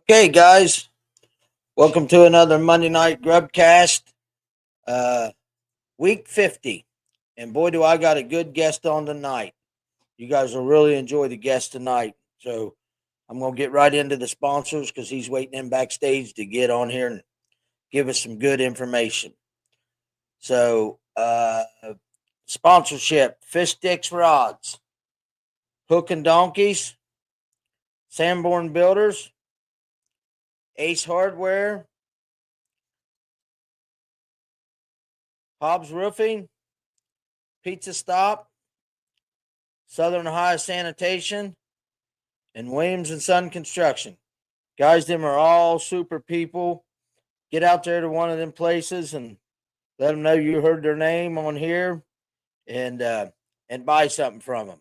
Okay, guys, welcome to another Monday night Grubb Cast, week 50. And boy, do I got a good guest on tonight. You guys will really enjoy the guest tonight. So I'm going to get right into the sponsors because he's waiting in backstage to get on here and give us some good information. So, sponsorship Fish Sticks Rods, Hook and Donkeys, Sanborn Builders, Ace Hardware, Hobbs Roofing, Pizza Stop, Southern Ohio Sanitation, and Williams and Son Construction. Guys, them are all super people. Get out there to one of them places and let them know you heard their name on here, and buy something from them.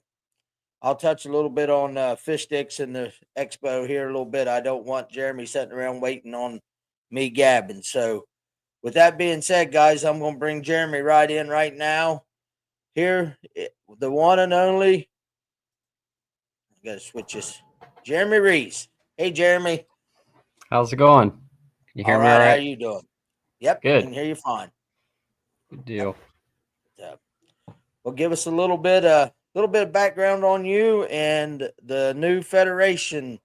I'll touch a little bit on fish sticks in the expo here a little bit. I don't want Jeremy sitting around waiting on me gabbing. So, with that being said, guys, I'm going to bring Jeremy right in right now. Here, the one and only. I got to switch this. Jeremy Reese. Hey, Jeremy. How's it going? Can you hear All me all right. How right? you doing? Yep, I Good. can hear you fine. Good deal. Yep. Well, give us a little bit of background on you and the new Federation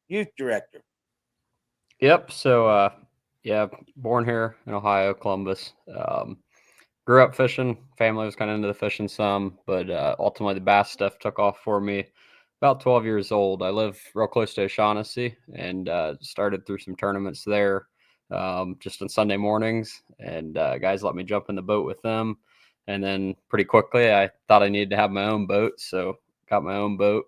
youth director. Yep. So, yeah, born here in Ohio, Columbus. Grew up fishing. Family was kind of into the fishing some, but ultimately the bass stuff took off for me about 12 years old. I live real close to O'Shaughnessy and started through some tournaments there just on Sunday mornings. And guys let me jump in the boat with them. And then pretty quickly, I thought I needed to have my own boat. So got my own boat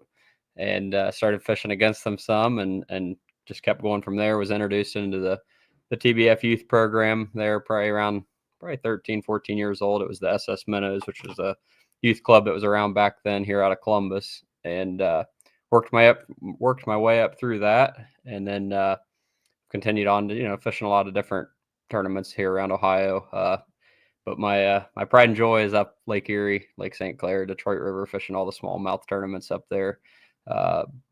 and started fishing against them some and just kept going from there. Was introduced into the TBF youth program there probably 13, 14 years old. It was the SS Minnows, which was a youth club that was around back then here out of Columbus, and worked my way up through that, and then continued on to fishing a lot of different tournaments here around Ohio. But my pride and joy is up Lake Erie, Lake St. Clair, Detroit River, fishing all the smallmouth tournaments up there.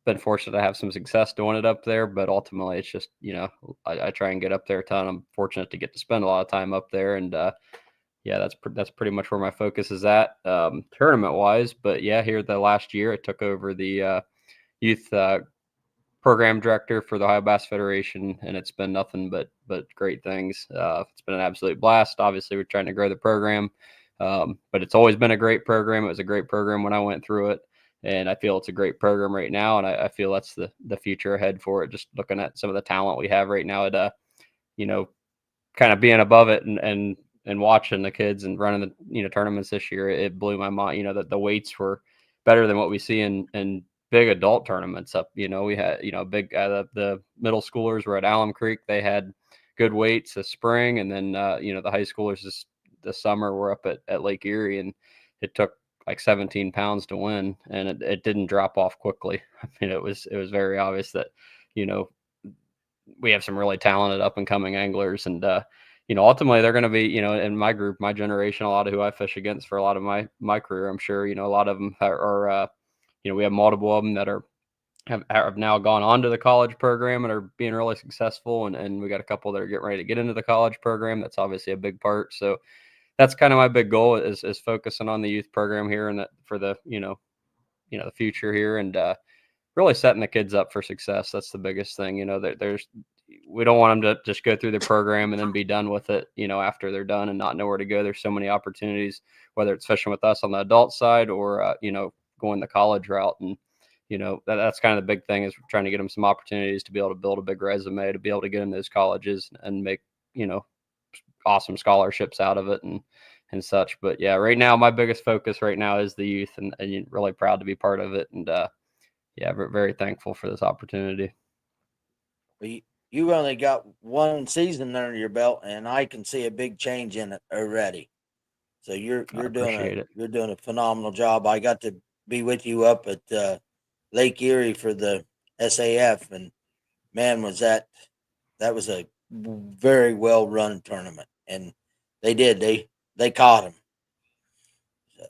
Been fortunate to have some success doing it up there, but ultimately it's just I try and get up there a ton. I'm fortunate to get to spend a lot of time up there, and yeah, that's pretty much where my focus is at tournament wise. But yeah, here the last year I took over the youth program director for the Ohio Bass Federation, and it's been nothing but great things. It's been an absolute blast. Obviously, we're trying to grow the program, but it's always been a great program. It was a great program when I went through it, and I feel it's a great program right now, and I feel that's the future ahead for it. Just looking at some of the talent we have right now at kind of being above it and watching the kids and running the tournaments this year, it blew my mind. That the weights were better than what we see in big adult tournaments up. We had, big, the middle schoolers were at Alum Creek. They had good weights this spring. And then, the high schoolers this summer were up at Lake Erie, and it took like 17 pounds to win. And it didn't drop off quickly. I mean, it was very obvious that, we have some really talented up and coming anglers, and, ultimately they're going to be, in my group, my generation, a lot of who I fish against for a lot of my career. I'm sure, a lot of them are we have multiple of them that have now gone on to the college program and are being really successful. And we got a couple that are getting ready to get into the college program. That's obviously a big part. So that's kind of my big goal is focusing on the youth program here and that for the the future here, and really setting the kids up for success. That's the biggest thing. We don't want them to just go through the program and then be done with it, after they're done and not know where to go. There's so many opportunities, whether it's fishing with us on the adult side or, going the college route. And, that's kind of the big thing is trying to get them some opportunities to be able to build a big resume, to be able to get in those colleges and make, awesome scholarships out of it and such. But yeah, right now, my biggest focus right now is the youth, and really proud to be part of it. And, yeah, very thankful for this opportunity. You only got one season under your belt, and I can see a big change in it already. So you're doing a phenomenal job. I got to be with you up at Lake Erie for the SAF, and man, that was a very well run tournament, and they caught him. So,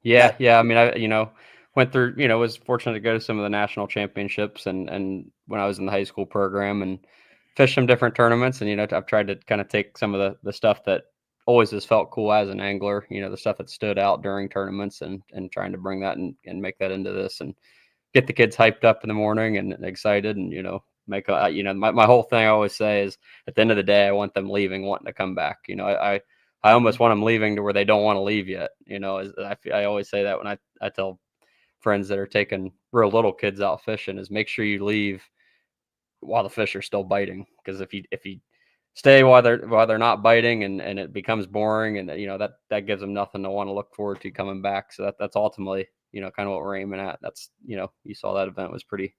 yeah. I mean, I went through, was fortunate to go to some of the national championships and when I was in the high school program and fished some different tournaments. And, I've tried to kind of take some of the stuff that always has felt cool as an angler, the stuff that stood out during tournaments and trying to bring that and make that into this and get the kids hyped up in the morning and excited and, make my whole thing I always say is at the end of the day, I want them leaving, wanting to come back. I almost want them leaving to where they don't want to leave yet. I always say that when I tell friends that are taking real little kids out fishing is make sure you leave while the fish are still biting. Because if you stay while they're not biting and it becomes boring and that gives them nothing to want to look forward to coming back. So that's ultimately, kind of what we're aiming at. That's, you saw that event was pretty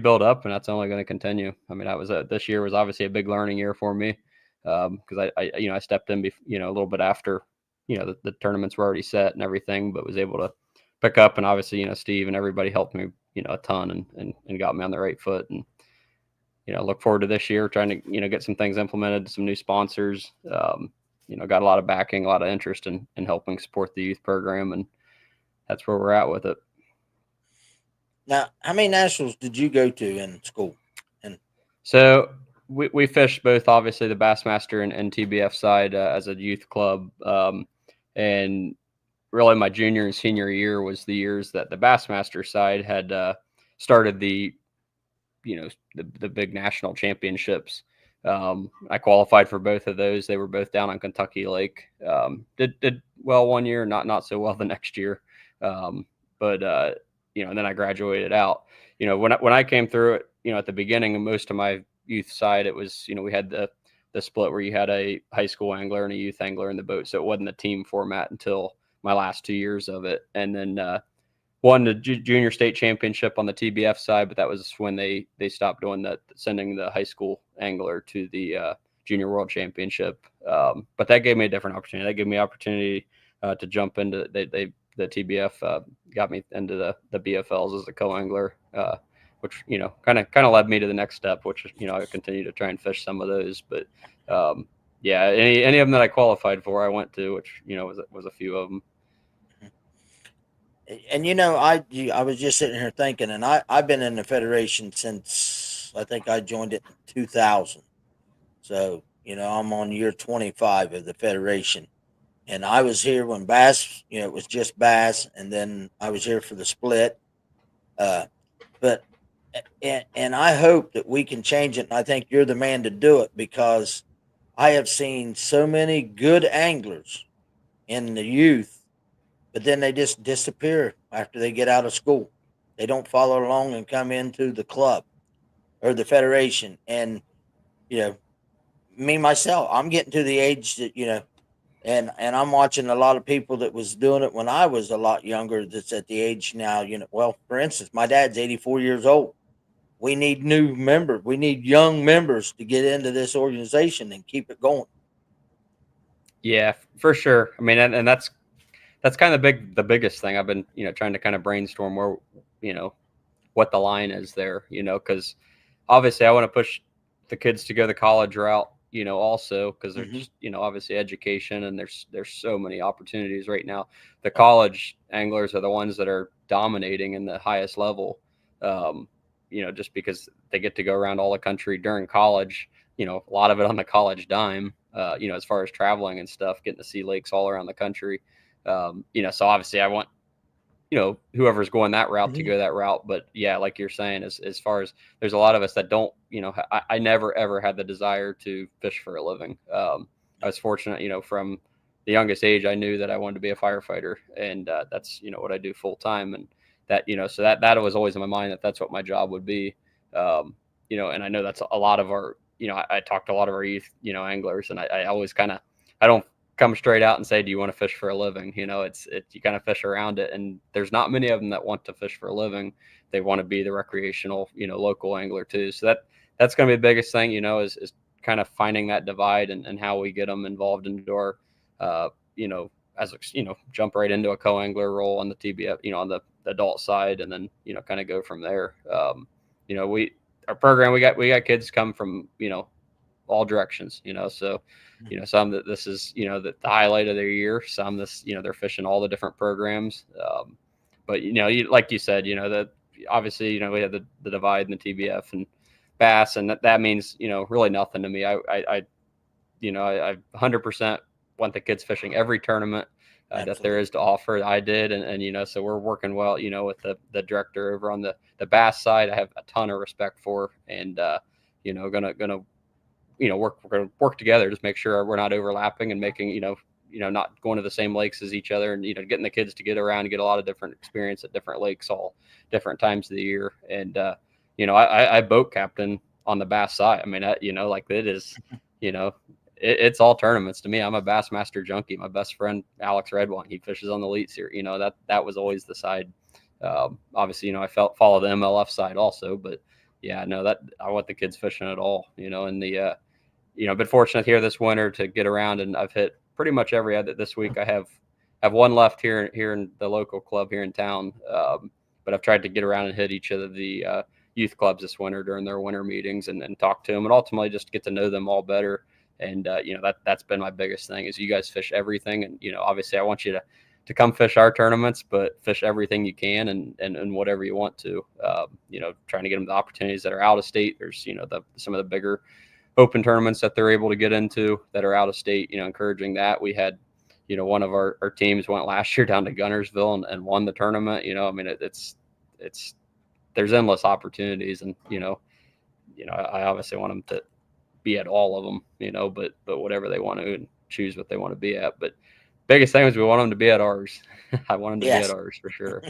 built up and that's only going to continue. I mean, this year was obviously a big learning year for me. Because I stepped in, a little bit after, the tournaments were already set and everything, but was able to pick up. And obviously, Steve and everybody helped me, a ton and got me on the right foot. And, look forward to this year trying to, get some things implemented, some new sponsors. Got a lot of backing, a lot of interest in helping support the youth program. And that's where we're at with it. Now, how many nationals did you go to in school? And so we fished both, obviously, the Bassmaster and TBF side as a youth club. And really my junior and senior year was the years that the Bassmaster side had started the big national championships. I qualified for both of those. They were both down on Kentucky Lake. Did well one year, not so well the next year. But and then I graduated out. When I came through it, at the beginning of most of my youth side, it was, we had the split where you had a high school angler and a youth angler in the boat. So it wasn't a team format until my last 2 years of it. And then won the junior state championship on the TBF side, but that was when they stopped doing that, sending the high school angler to the junior world championship. But that gave me a different opportunity. That gave me opportunity to jump into the TBF got me into the BFLs as a co-angler, which kind of led me to the next step, which I continue to try and fish some of those. But yeah, any of them that I qualified for, I went to, which was a few of them. And I was just sitting here thinking, and I've been in the federation since I think I joined it in 2000. So I'm on year 25 of the federation, and I was here when Bass, it was just Bass, and then I was here for the split. But and I hope that we can change it, and I think you're the man to do it because I have seen so many good anglers in the youth, but then they just disappear after they get out of school. They don't follow along and come into the club or the federation. And you know, me myself, I'm getting to the age that and I'm watching a lot of people that was doing it when I was a lot younger. That's at the age now. Well, for instance, my dad's 84 years old. We need new members. We need young members to get into this organization and keep it going. Yeah, for sure. I mean, and that's kind of the biggest thing I've been, trying to kind of brainstorm where, what the line is there, because obviously I want to push the kids to go the college route, also because there's just, obviously education and there's so many opportunities right now. The college anglers are the ones that are dominating in the highest level, just because they get to go around all the country during college, a lot of it on the college dime, as far as traveling and stuff, getting to see lakes all around the country. So obviously I want, whoever's going that route to go that route. But yeah, like you're saying, as far as there's a lot of us that don't, I never, ever had the desire to fish for a living. I was fortunate, from the youngest age, I knew that I wanted to be a firefighter, and that's, what I do full time. And that, so that was always in my mind that's what my job would be. And I know that's a lot of our, I talked to a lot of our youth, anglers, and I always I don't come straight out and say, do you want to fish for a living? It's you kind of fish around it, and there's not many of them that want to fish for a living. They want to be the recreational, local angler too. So that's going to be the biggest thing, is kind of finding that divide and how we get them involved into our, as jump right into a co-angler role on the TBF, on the adult side, and then, kind of go from there. Our program, we got kids come from, all directions, so, some that this is, the highlight of their year, some this, they're fishing all the different programs. But, like you said, obviously, we had the divide and the TBF and bass, and that means, really nothing to me. I 100% want the kids fishing every tournament that there is to offer. I did, and so we're working well, with the director over on the bass side. I have a ton of respect for, and gonna we're going to work together, just make sure we're not overlapping and making, not going to the same lakes as each other, and, getting the kids to get around and get a lot of different experience at different lakes, all different times of the year. And, I boat captain on the bass side. I mean, like it is, it's all tournaments to me. I'm a Bassmaster junkie. My best friend, Alex Redwine, he fishes on the Elite Series. That was always the side. Obviously, I follow the MLF side also, but yeah, no, that I want the kids fishing at all, and the, been fortunate here this winter to get around, and I've hit pretty much every edit this week. I have one left here in the local club here in town, but I've tried to get around and hit each of the youth clubs this winter during their winter meetings and talk to them, and ultimately just get to know them all better. And that's been my biggest thing is you guys fish everything, and obviously I want you to come fish our tournaments, but fish everything you can and whatever you want to. Trying to get them the opportunities that are out of state. There's some of the bigger open tournaments that they're able to get into that are out of state, encouraging that. We had, one of our teams went last year down to Gunnersville and won the tournament. I mean, it's there's endless opportunities, and, I obviously want them to be at all of them, but whatever they want to, and choose what they want to be at. But biggest thing is we want them to be at ours. I want them to be at ours for sure.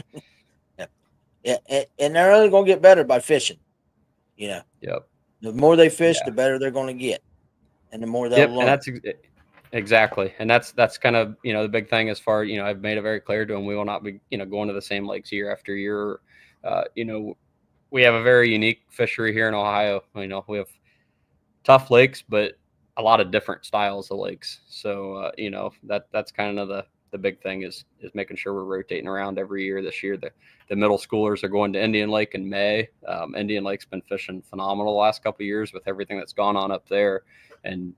Yeah. And they're only going to get better by fishing, Yep. The more they fish, the better they're going to get, and the more they'll learn. And that's exactly, and that's kind of the big thing as far I've made it very clear to them we will not be going to the same lakes year after year. We have a very unique fishery here in Ohio. We have tough lakes, but a lot of different styles of lakes. So that's kind of the big thing is making sure we're rotating around every year. This year, the middle schoolers are going to Indian Lake in May. Indian Lake's been fishing phenomenal the last couple of years with everything that's gone on up there. And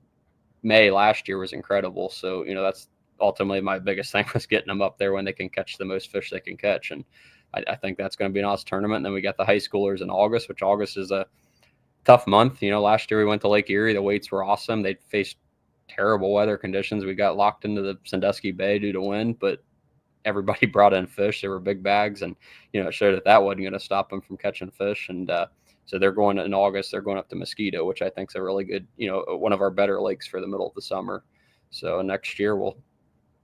May last year was incredible. So, that's ultimately my biggest thing was getting them up there when they can catch the most fish they can catch. And I think that's going to be an awesome tournament. And then we got the high schoolers in August, which August is a tough month. Last year we went to Lake Erie. The weights were awesome. They faced terrible weather conditions. We got locked into the Sandusky Bay due to wind, but everybody brought in fish. There were big bags, and it showed that wasn't going to stop them from catching fish. And so they're going in August. They're going up to Mosquito, which I think is a really good, one of our better lakes for the middle of the summer. So next year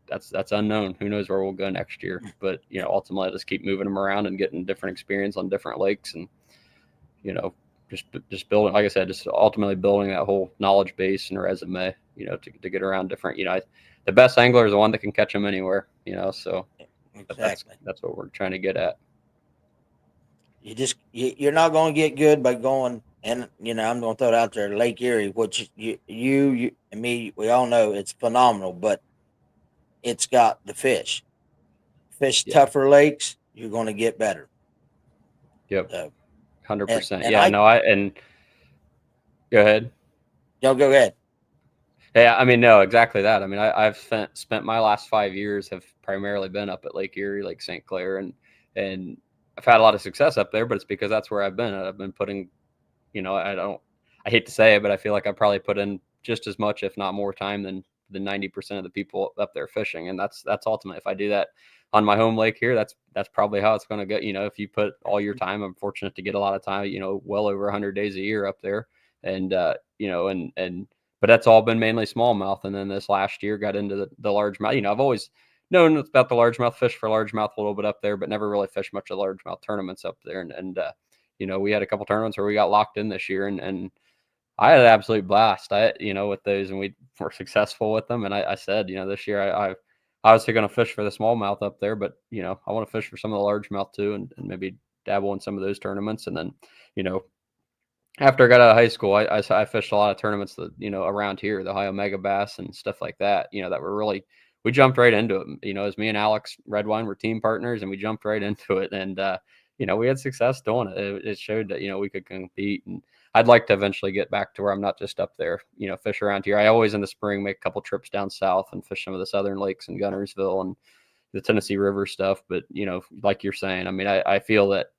that's unknown. Who knows where we'll go next year? But ultimately, just keep moving them around and getting different experience on different lakes, and just building, like I said, just ultimately building that whole knowledge base and resume, to get around different, the best angler is the one that can catch them anywhere, so exactly. That's what we're trying to get at. You're not going to get good by going, and, I'm going to throw it out there, Lake Erie, which you and me, we all know it's phenomenal, but it's got the fish. Tougher lakes, you're going to get better. Yep. So, 100%. And go ahead. No, go ahead. Yeah, I mean, no, exactly that. I mean, I've spent my last 5 years have primarily been up at Lake Erie, Lake St. Clair, and I've had a lot of success up there, but it's because that's where I've been. I've been putting, I hate to say it, but I feel like I probably put in just as much, if not more time than 90% of the people up there fishing. And that's ultimately, if I do that on my home lake here, that's probably how it's going to go. If you put all your time, I'm fortunate to get a lot of time, well over 100 days a year up there. And, but that's all been mainly smallmouth. And then this last year got into the largemouth. I've always known about the largemouth, fish for largemouth a little bit up there, but never really fished much of largemouth tournaments up there. And we had a couple tournaments where we got locked in this year, and I had an absolute blast. With those, and we were successful with them. And I said, this year I obviously going to fish for the smallmouth up there, but I want to fish for some of the largemouth too, and maybe dabble in some of those tournaments. And then, after I got out of high school, I fished a lot of tournaments that, around here, the Ohio Mega Bass and stuff like that, that were really, we jumped right into it. As me and Alex Redwine were team partners, and we jumped right into it. And, we had success doing it. It showed that, we could compete. And I'd like to eventually get back to where I'm not just up there, fish around here. I always in the spring make a couple trips down south and fish some of the southern lakes in Gunnersville and the Tennessee River stuff. But, like you're saying, I mean, I feel that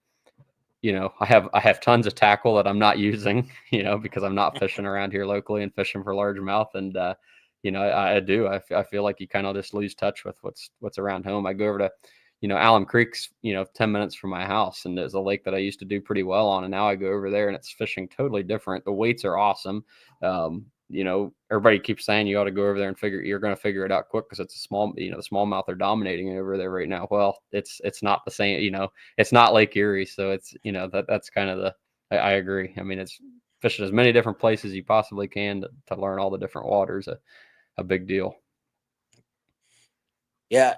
I have tons of tackle that I'm not using, because I'm not fishing around here locally and fishing for largemouth. And, I do. I feel like you kind of just lose touch with what's around home. I go over to, Alum Creek's, 10 minutes from my house, and there's a lake that I used to do pretty well on. And now I go over there and it's fishing totally different. The weights are awesome. Everybody keeps saying you ought to go over there and you're going to figure it out quick because it's a small, the smallmouth are dominating over there right now. Well, it's not the same, it's not Lake Erie. So it's, that's kind of I agree. I mean, it's fishing as many different places you possibly can to learn all the different waters, a big deal. Yeah.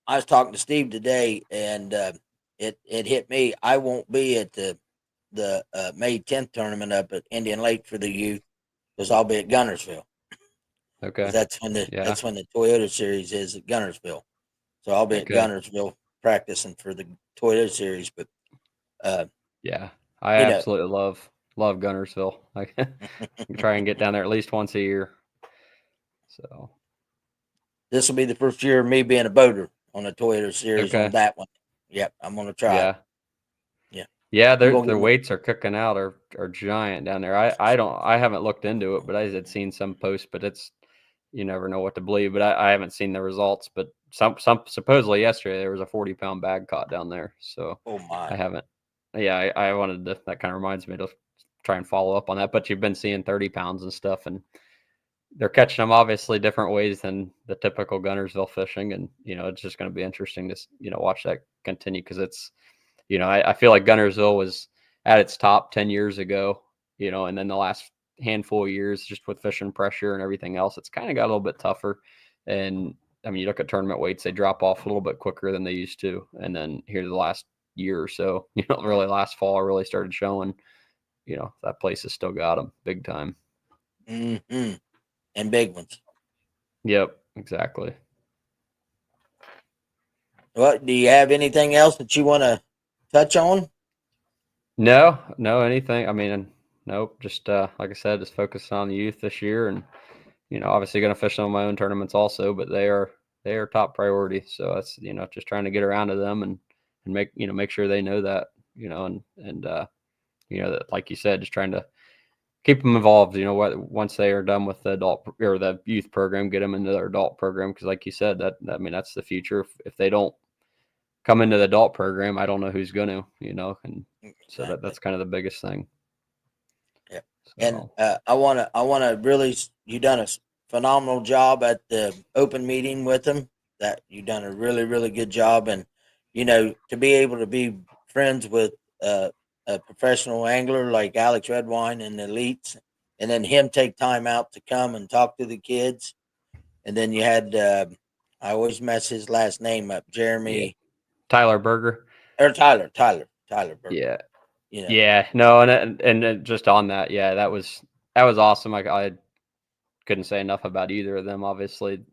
I was talking to Steve today, and it hit me. I won't be at the May 10th tournament up at Indian Lake for the youth because I'll be at Gunnersville. Okay. That's when the Toyota Series is at Gunnersville. So I'll be at Gunnersville practicing for the Toyota Series. But yeah, I absolutely love Gunnersville. I try and get down there at least once a year. So this will be the first year of me being a boater on a Toyota Series on that one. Yep, I'm gonna try. Yeah. Yeah, their weights are cooking out are giant down there. I haven't looked into it, but I had seen some posts, but it's, you never know what to believe. But I haven't seen the results. But some supposedly yesterday there was a 40-pound bag caught down there. So I haven't. Yeah, I wanted to. That kind of reminds me to try and follow up on that. But you've been seeing 30 pounds and stuff, and they're catching them obviously different ways than the typical Gunnersville fishing. And it's just going to be interesting to watch that continue because it's. I feel like Gunnersville was at its top 10 years ago, and then the last handful of years, just with fishing pressure and everything else, it's kind of got a little bit tougher. And I mean, you look at tournament weights, they drop off a little bit quicker than they used to. And then here the last year or so, really last fall, really started showing, that place has still got them big time. Mm-hmm. And big ones. Yep, exactly. Well, do you have anything else that you want to touch on? No, anything. I mean, nope. Just like I said, just focus on the youth this year, and obviously going to fish some of my own tournaments also, but they are top priority. So that's just trying to get around to them and make sure they know that and that, like you said, just trying to keep them involved. Once they are done with the adult or the youth program, get them into their adult program because, like you said, that's the future. If they don't come into the adult program, I don't know who's going to, and so that's kind of the biggest thing. Yeah. So. And I want to really, you done a phenomenal job at the open meeting with them. That you done a really, really good job. And, to be able to be friends with a professional angler like Alex Redwine and the elites, and then him take time out to come and talk to the kids. And then you had, I always mess his last name up, Jeremy. Yeah. Tyler Berger. Or Tyler Berger. Yeah. Yeah. No, and just on that, yeah, that was awesome. I couldn't say enough about either of them. Obviously,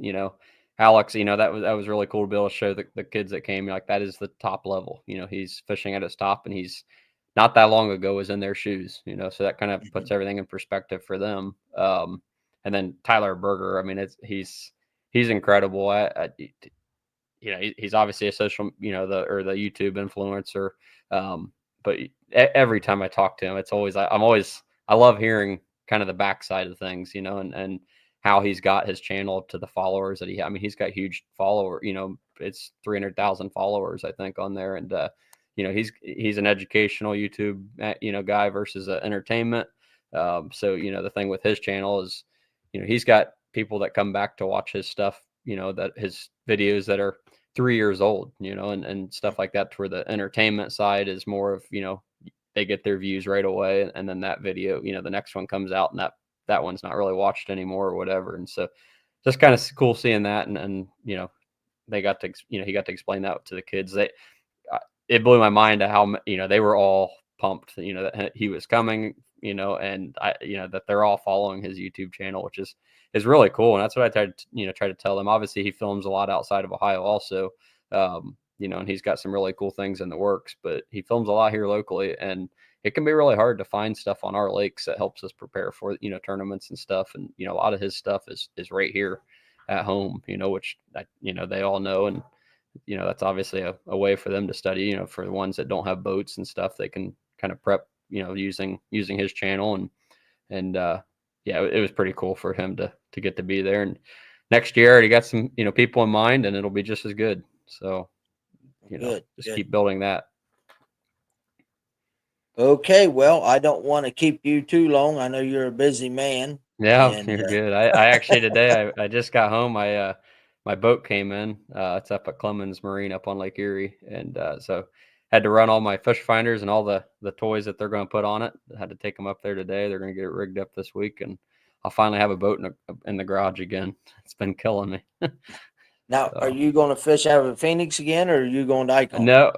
Alex, that was really cool to be able to show the kids that came, like, that is the top level. He's fishing at his top, and he's not that long ago was in their shoes, so that kind of puts everything in perspective for them. And then Tyler Berger, I mean, he's incredible. He's obviously a social, the YouTube influencer. But every time I talk to him, it's always, I love hearing kind of the backside of things, and how he's got his channel to the followers that I mean, he's got huge it's 300,000 followers, I think, on there. And, he's an educational YouTube, guy versus entertainment. So, the thing with his channel is, he's got people that come back to watch his stuff, that his videos that are 3 years old, and stuff like that, to where the entertainment side is more of, they get their views right away. And then that video, the next one comes out and that one's not really watched anymore or whatever. And so just kind of cool seeing that. And they got to, he got to explain that to the kids. It blew my mind how, they were all pumped, that he was coming, and that they're all following his YouTube channel, which is really cool. And that's what I try to tell them. Obviously he films a lot outside of Ohio also, and he's got some really cool things in the works, but he films a lot here locally, and it can be really hard to find stuff on our lakes that helps us prepare for, tournaments and stuff. And, a lot of his stuff is right here at home, which, they all know. And, that's obviously a way for them to study, for the ones that don't have boats and stuff, they can kind of prep, using his channel, and yeah, it was pretty cool for him to get to be there. And next year, I already got some people in mind, and it'll be just as good. So Good. just keep building that. Okay, well, I don't want to keep you too long. I know you're a busy man. Yeah, And you're good. I actually today I just got home. My boat came in. It's up at Clemens Marine up on Lake Erie, and so had to run all my fish finders and all the toys that they're going to put on it. I had to take them up there today. They're going to get it rigged up this week, and I'll finally have a boat in the garage again. It's been killing me. now, are So, you going to fish out of a Phoenix again, or are you going to Icon? no,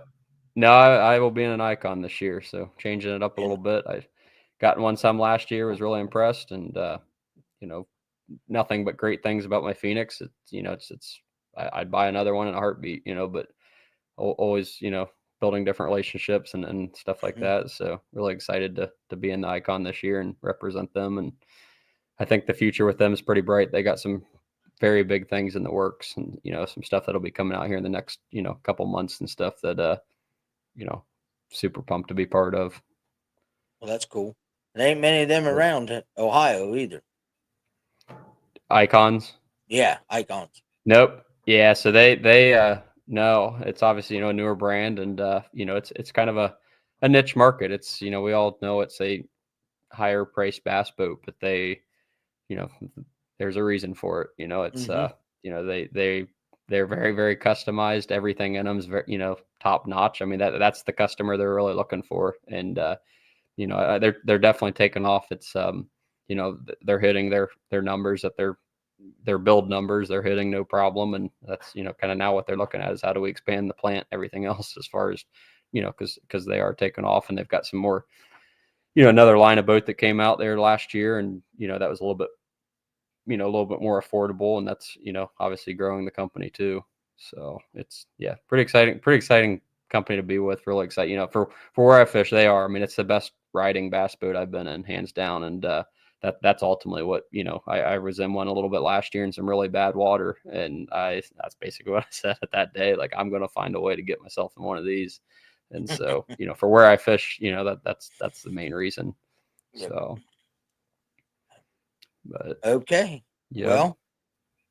I will be in an Icon this year, so changing it up a little bit. I gotten one some last year, was really impressed, and nothing but great things about my Phoenix. I'd buy another one in a heartbeat, but always, building different relationships and stuff like that. So really excited to be in the Icon this year and represent them. And I think the future with them is pretty bright. They got some very big things in the works, and some stuff that'll be coming out here in the next couple months and stuff that super pumped to be part of. Well, that's cool. There ain't many of them around Ohio either. Icons. Yeah, Icons. Nope. Yeah. So they no, it's obviously a newer brand, and it's kind of a niche market. It's we all know it's a higher priced bass boat, but you know there's a reason for it. It's they're very, very customized. Everything in them is very top notch. I mean that's the customer they're really looking for, and they're definitely taking off. It's they're hitting their numbers that their build numbers they're hitting no problem, and that's kind of now what they're looking at is how do we expand the plant, everything else, as far as because they are taking off, and they've got some more another line of boat that came out there last year, and that was a little bit more affordable, and that's obviously growing the company too. So it's pretty exciting company to be with. Really excited for where I fish. They are, I mean, it's the best riding bass boat I've been in, hands down, and that's ultimately what I was in one a little bit last year in some really bad water, and that's basically what I said at that day, like I'm going to find a way to get myself in one of these. And so for where I fish, that's the main reason. Yep. So but okay, well,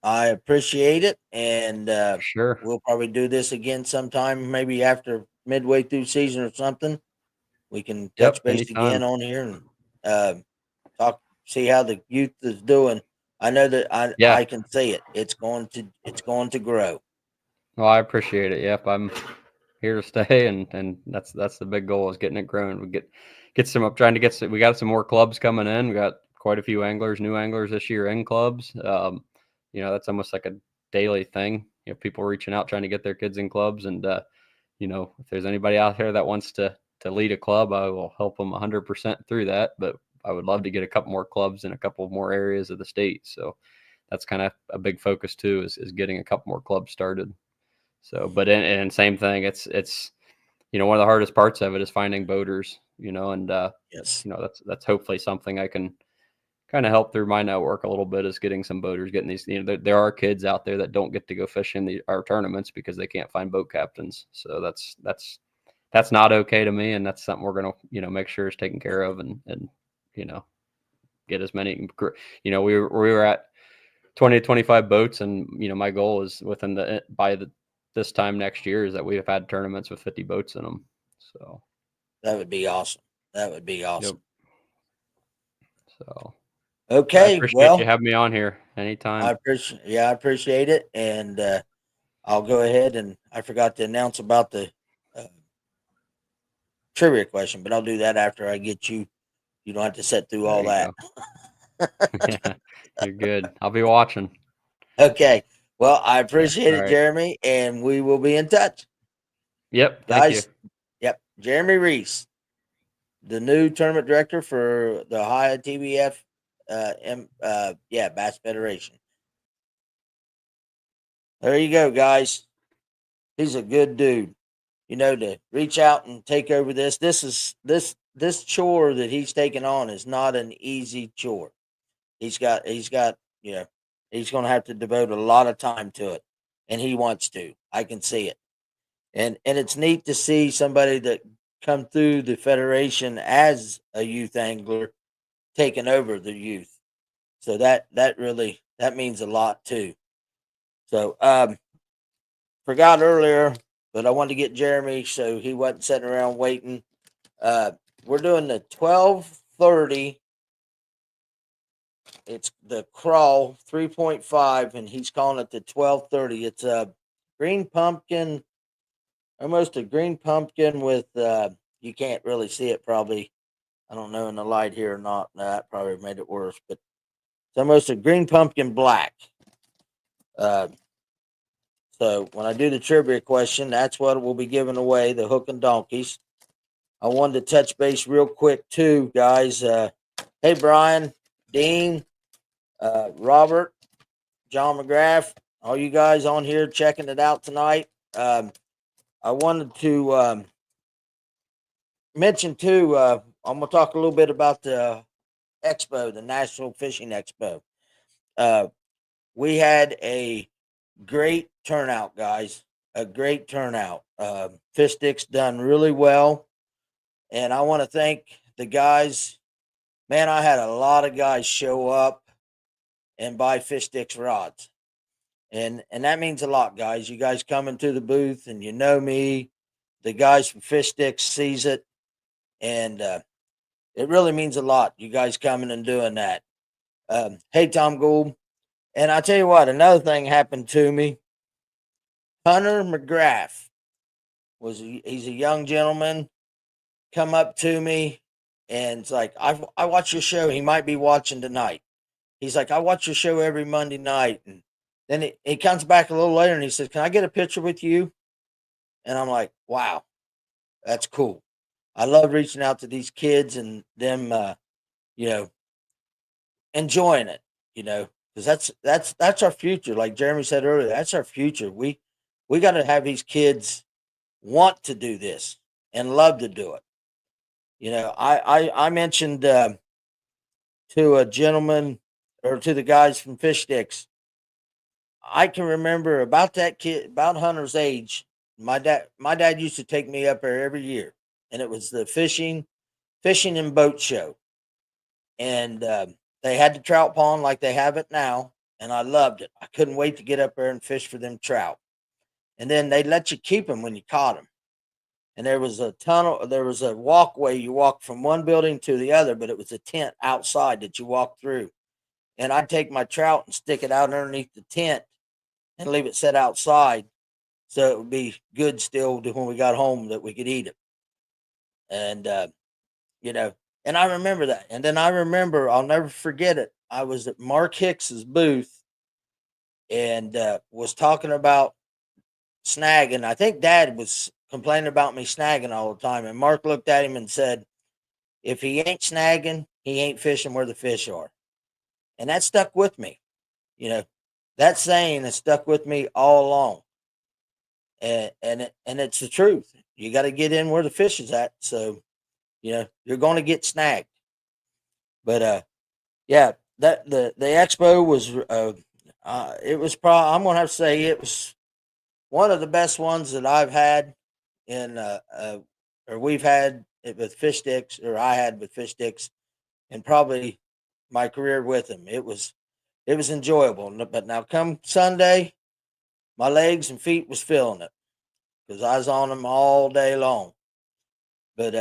I appreciate it, and sure, we'll probably do this again sometime, maybe after midway through season or something. We can touch base anytime. again on here and talk, see how the youth is doing. I know that I can see it. It's going to grow. Well, I appreciate it. Yep, I'm here to stay, and that's the big goal, is getting it growing. We get some up, trying to get some, we got some more clubs coming in. We got quite a few new anglers this year in clubs. That's almost like a daily thing. People reaching out trying to get their kids in clubs, and if there's anybody out there that wants to lead a club, I will help them 100% through that. But I would love to get a couple more clubs in a couple more areas of the state. So that's kind of a big focus too, is getting a couple more clubs started. So, but and same thing, it's one of the hardest parts of it is finding boaters, and Yes. That's hopefully something I can kind of help through my network a little bit, is getting some boaters, getting these, there are kids out there that don't get to go fish in our tournaments because they can't find boat captains. So that's not okay to me, and that's something we're going to make sure is taken care of, and get as many, we were at 20 to 25 boats, and my goal is this time next year is that we have had tournaments with 50 boats in them. So that would be awesome. That would be awesome. Yep. So okay, I appreciate you well, having me on here anytime. I appreciate it, and I'll go ahead, and I forgot to announce about the trivia question, but I'll do that after I get you. You don't have to sit through all that. Yeah, you're good. I'll be watching. Okay. Well, I appreciate it, right. Jeremy, and we will be in touch. Yep. Guys, Thank you. Yep. Jeremy Reese, the new tournament director for the Ohio TBF Bass Federation. There you go, guys. He's a good dude. To reach out and take over this. This chore that he's taking on is not an easy chore. He's got he's going to have to devote a lot of time to it, and he wants to. I can see it. And it's neat to see somebody that come through the federation as a youth angler, taking over the youth. So that really that means a lot too. So forgot earlier, but I wanted to get Jeremy so he wasn't sitting around waiting. We're doing the 12:30. It's the crawl 3.5, and he's calling it the 12:30. It's a green pumpkin, almost a green pumpkin with you can't really see it probably. I don't know in the light here or not. That probably made it worse, but it's almost a green pumpkin black. Uh, so when I do the trivia question, that's what we'll be giving away, the hook and donkeys. I wanted to touch base real quick too, guys. Hey, Brian, Dean, Robert, John McGrath, all you guys on here checking it out tonight. I wanted to mention too, I'm going to talk a little bit about the expo, the National Fishing Expo. We had a great turnout, guys. A great turnout. Fish sticks done really well. And I want to thank the guys. Man, I had a lot of guys show up and buy fish sticks rods. And that means a lot, guys. You guys coming to the booth and you know me. The guys from Fish Sticks sees it. And it really means a lot. You guys coming and doing that. Hey, Tom Gould. And I tell you what, another thing happened to me. Hunter McGrath he's a young gentleman, come up to me and it's like, I watch your show. He might be watching tonight. He's like, I watch your show every Monday night. And then he comes back a little later and he says, can I get a picture with you? And I'm like, wow, that's cool. I love reaching out to these kids and them, you know, enjoying it, because that's our future. Like Jeremy said earlier, that's our future. We got to have these kids want to do this and love to do it. I mentioned to a gentleman or to the guys from Fish Sticks. I can remember about that kid, about Hunter's age. My dad used to take me up there every year, and it was the fishing and boat show, and they had the trout pond like they have it now, and I loved it. I couldn't wait to get up there and fish for them trout. And then they let you keep them when you caught them. And there was a tunnel, there was a walkway. You walked from one building to the other, but it was a tent outside that you walked through. And I'd take my trout and stick it out underneath the tent and leave it set outside so it would be good still when we got home that we could eat it. And, you know, and I remember that. And then I remember, I'll never forget it. I was at Mark Hicks's booth and was talking about snagging. I think Dad was complaining about me snagging all the time. And Mark looked at him and said, if he ain't snagging, he ain't fishing where the fish are. And that stuck with me. That saying has stuck with me all along. And it's the truth. You got to get in where the fish is at. So, you're going to get snagged. But yeah, that the expo was it was probably, I'm going to have to say it was one of the best ones that I've had in or we've had it with fish sticks, or I had with fish sticks, and probably my career with them. It was enjoyable. But now come Sunday, my legs and feet was feeling it because I was on them all day long. But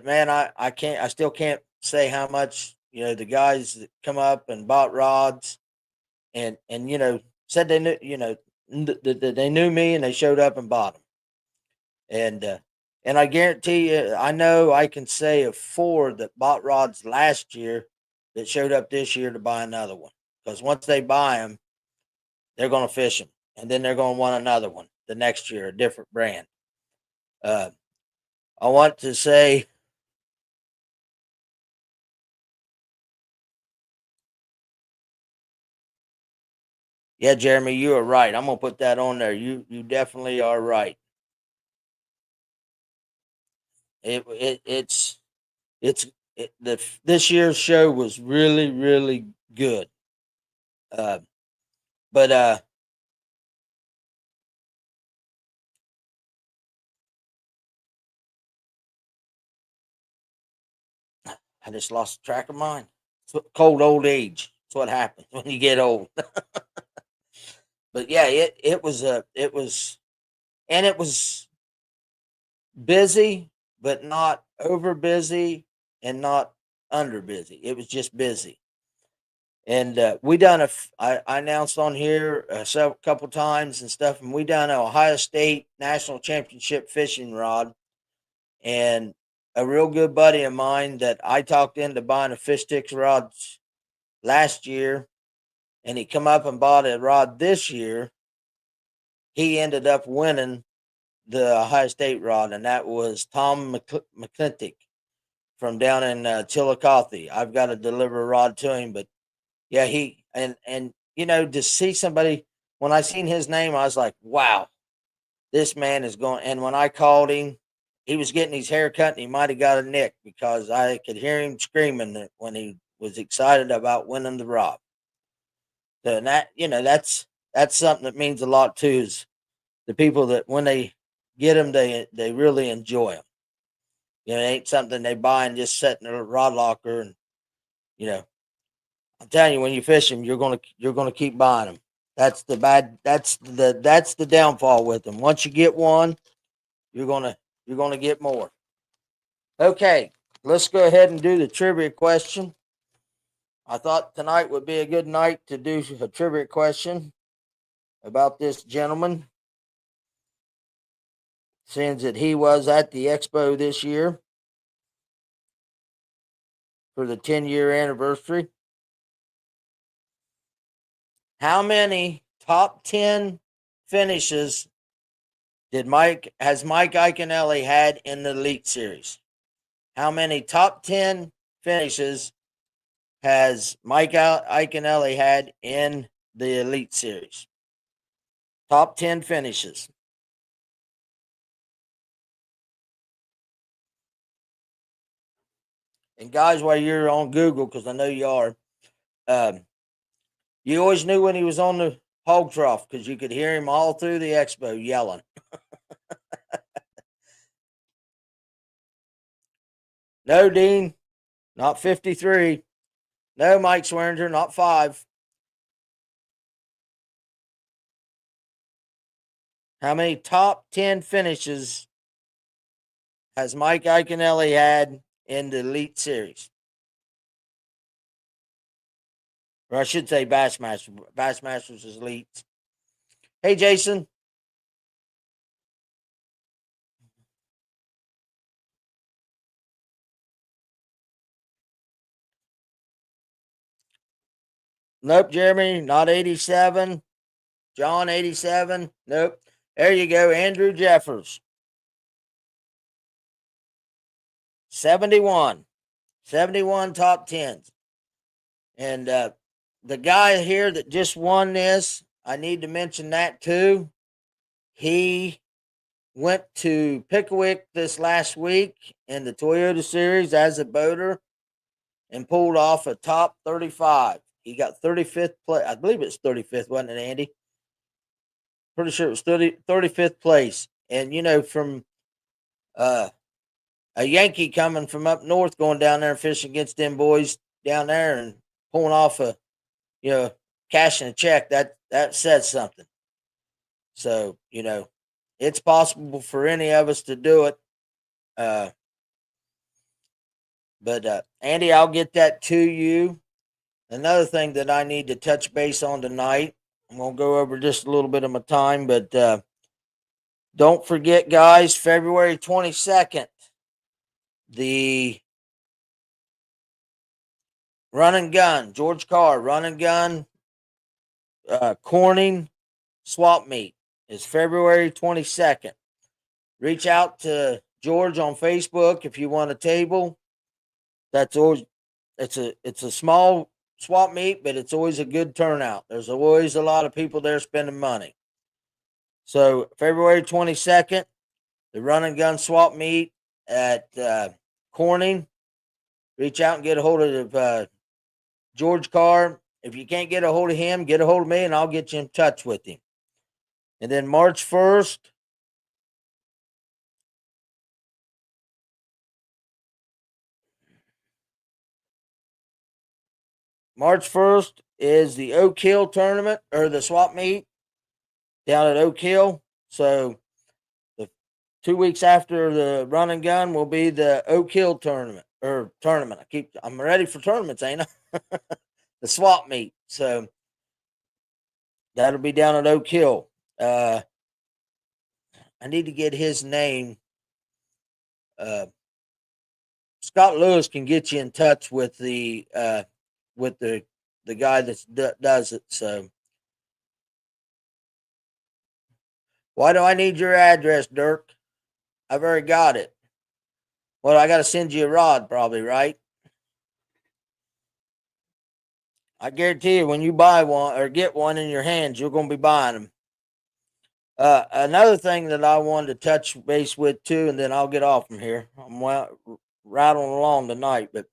man, I still can't say how much the guys that come up and bought rods and said they knew that they knew me and they showed up and bought them. And I guarantee you, I know I can say of 4 that bought rods last year that showed up this year to buy another one, because once they buy them, they're going to fish them, and then they're going to want another one the next year, a different brand. I want to say, yeah, Jeremy, you are right. I'm gonna put that on there. You definitely are right. It's this year's show was really really good. Uh, but I just lost track of mine. It's cold old age. That's what happens when you get old. But yeah, it was and it was busy, but not over busy and not under busy. It was just busy. And I announced on here a couple times and stuff, and we done an Ohio State National Championship fishing rod. And a real good buddy of mine that I talked into buying a fish sticks rods last year, and he come up and bought a rod this year. He ended up winning the Ohio State rod, and that was Tom McClintock from down in Chillicothe. I've got to deliver a rod to him, but yeah, and to see somebody, when I seen his name, I was like, wow, this man is going. And when I called him, he was getting his hair cut, and he might have got a nick because I could hear him screaming when he was excited about winning the rod. So that's something that means a lot too. Is the people that when they get them, they really enjoy them. It ain't something they buy and just set in a rod locker. And I'm telling you, when you fish them, you're gonna keep buying them. That's the downfall with them. Once you get one, you're gonna get more. Okay, let's go ahead and do the trivia question. I thought tonight would be a good night to do a trivia question about this gentleman, since that he was at the expo this year for the 10-year anniversary. How many top 10 finishes has Mike Iaconelli had in the Elite Series? How many top 10 finishes has Mike Iaconelli had in the Elite Series? Top 10 finishes. And guys, while you're on Google, because I know you are, you always knew when he was on the hog trough because you could hear him all through the expo yelling. No, Dean, not 53. No, Mike Swearinger, not 5. How many top 10 finishes has Mike Iaconelli had in the Elite Series? Or I should say Bassmaster. Bassmasters is Elite. Hey, Jason. Nope, Jeremy, not 87. John, 87. Nope. There you go, Andrew Jeffers. 71. 71 top 10s. And the guy here that just won this, I need to mention that too. He went to Pickwick this last week in the Toyota Series as a boater and pulled off a top 35. He got 35th place. I believe it's 35th, wasn't it, Andy? Pretty sure it was 35th place. And, from a Yankee coming from up north going down there and fishing against them boys down there and pulling off cashing a check, that says something. So, it's possible for any of us to do it. But Andy, I'll get that to you. Another thing that I need to touch base on tonight, I'm going to go over just a little bit of my time, but don't forget, guys, February 22nd, the run and gun, George Carr run and gun Corning swap meet is February 22nd. Reach out to George on Facebook if you want a table. That's always it's a small swap meet, but it's always a good turnout. There's always a lot of people there spending money. So February 22nd, the run and gun swap meet at Corning. Reach out and get a hold of George Carr. If you can't get a hold of him, get a hold of me and I'll get you in touch with him. And then March 1st, March 1st is the Oak Hill tournament or the swap meet down at Oak Hill. So the 2 weeks after the run and gun will be the Oak Hill tournament. I'm ready for tournaments, ain't I? The swap meet. So that'll be down at Oak Hill. I need to get his name. Scott Lewis can get you in touch with the guy that does it. So why do I need your address, Dirk? I've already got it. Well, I got to send you a rod, probably, right? I guarantee you, when you buy one or get one in your hands, you're going to be buying them. Another thing that I wanted to touch base with too, and then I'll get off from here. I'm rattling along tonight, but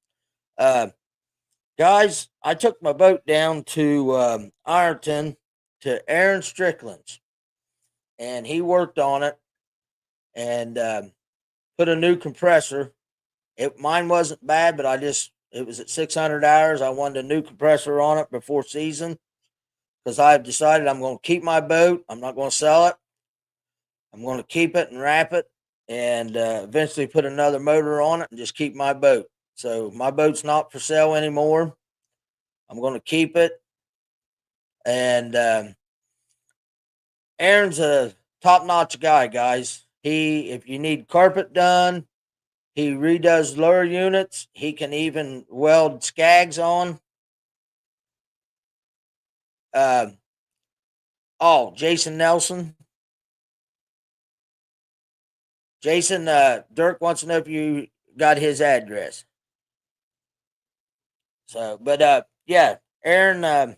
guys, I took my boat down to Ironton to Aaron Strickland's, and he worked on it and put a new compressor. Mine wasn't bad, but it was at 600 hours. I wanted a new compressor on it before season because I've decided I'm going to keep my boat. I'm not going to sell it. I'm going to keep it and wrap it and eventually put another motor on it and just keep my boat. So my boat's not for sale anymore. I'm going to keep it. And Aaron's a top-notch guy, guys. If you need carpet done, he redoes lower units. He can even weld skags on. Jason Nelson. Jason, Dirk wants to know if you got his address. So, but yeah, Aaron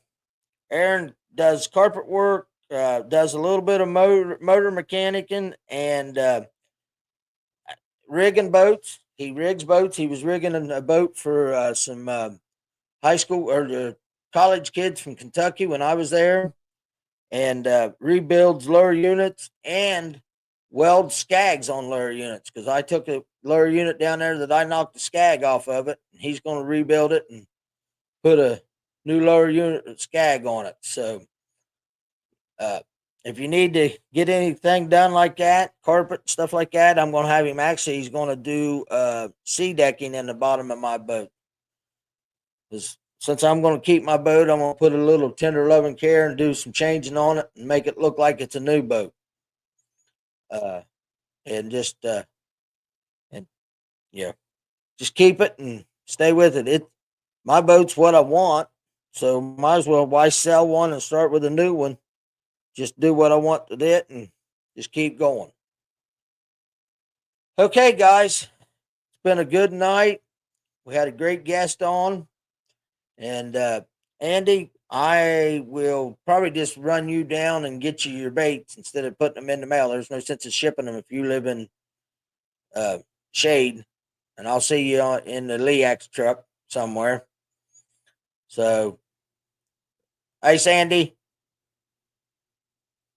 does carpet work, does a little bit of motor mechanicing, and rigging boats. He rigs boats. He was rigging a boat for some high school or college kids from Kentucky when I was there, and rebuilds lower units and weld skags on lower units because I took a lower unit down there that I knocked the skag off of it, and he's going to rebuild it and put a new lower unit skag on it. So if you need to get anything done like that, carpet, stuff like that, I'm going to have him. Actually, he's going to do sea decking in the bottom of my boat. Since I'm going to keep my boat, I'm going to put a little tender loving care and do some changing on it and make it look like it's a new boat. And just keep it and stay with it. My boat's what I want, so might as well why sell one and start with a new one. Just do what I want with it and just keep going. Okay, guys, it's been a good night. We had a great guest on, and Andy, I will probably just run you down and get you your baits instead of putting them in the mail. There's no sense of shipping them if you live in Shade, and I'll see you in the Leax truck somewhere. So, hey, Sandy.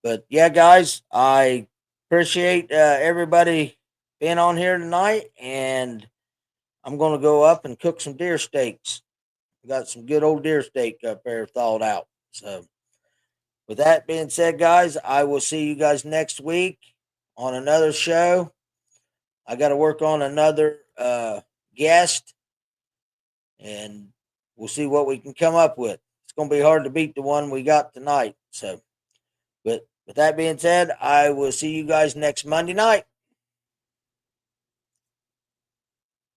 But yeah, guys, I appreciate everybody being on here tonight, and I'm going to go up and cook some deer steaks. We got some good old deer steak up there thawed out. So, with that being said, guys, I will see you guys next week on another show. I got to work on another guest, and we'll see what we can come up with. It's going to be hard to beat the one we got tonight. So, but with that being said, I will see you guys next Monday night.